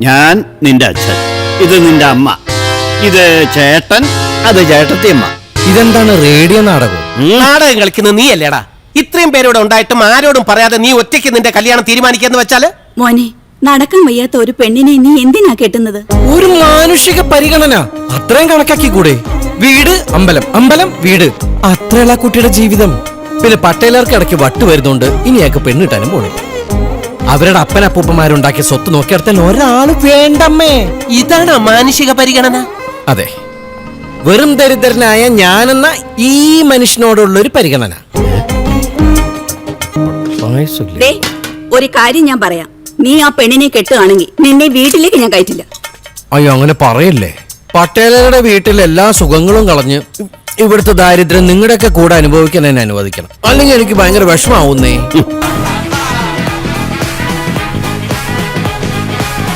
ഞാൻ നിന്റെ അച്ഛൻ, ഇത് നിന്റെ അമ്മ, ഇത് ചേട്ടൻ, അത് ചേട്ടത്തിയമ്മ. ഇതെന്താണ് റേഡിയോ നാടകം? നാടകം കളിക്കുന്നത് നീ അല്ലേടാ? ഇത്രയും പേരോട് ഉണ്ടായിട്ടും ആരോടും പറയാതെ നീ ഒറ്റയ്ക്ക് നിന്റെ കല്യാണം തീരുമാനിക്കാന്ന് വെച്ചാല്? മോനെ, നടക്കാൻ വയ്യാത്ത ഒരു പെണ്ണിനെ നീ എന്തിനാ കെട്ടുന്നത്? ഒരു മാനുഷിക പരിഗണന അത്രയും കണക്കാക്കി കൂടെ? വീട് അമ്പലം, അമ്പലം വീട്, അത്രയുള്ള കുട്ടിയുടെ ജീവിതം. പിന്നെ പട്ടേലർക്ക് ഇടയ്ക്ക് വട്ട് വരുന്നുണ്ട്, ഇനിയൊക്കെ പെണ്ണിട്ടാനും പോണി. അവരുടെ അപ്പനപ്പൂപ്പന്മാരുണ്ടാക്കിയ സ്വത്ത് നോക്കിയെടുത്താൽ ഒരാള് വേണ്ടമ്മേ. ഇതാണ് മാനുഷിക പരിഗണന? അതെ, വെറും ദരിദ്രനായ ഞാനെന്ന ഈ മനുഷ്യനോടുള്ളൊരു പരിഗണന. ദേ, ഒരു കാര്യം ഞാൻ പറയാം, നീ ആ പെണ്ണിനെ കെട്ടുകയാണെങ്കിൽ നിന്നെ വീട്ടിലേക്ക് ഞാൻ കയറ്റില്ല. അയ്യോ, അങ്ങനെ പറയല്ലേ. പട്ടേലരുടെ വീട്ടിൽ എല്ലാ സുഖങ്ങളും കളഞ്ഞ് ഇവിടുത്തെ ദാരിദ്ര്യം നിങ്ങളുടെയൊക്കെ കൂടെ അനുഭവിക്കാൻ എന്നെ അനുവദിക്കണം, അല്ലെങ്കിൽ എനിക്ക് ഭയങ്കര വിഷമാവുന്നേ.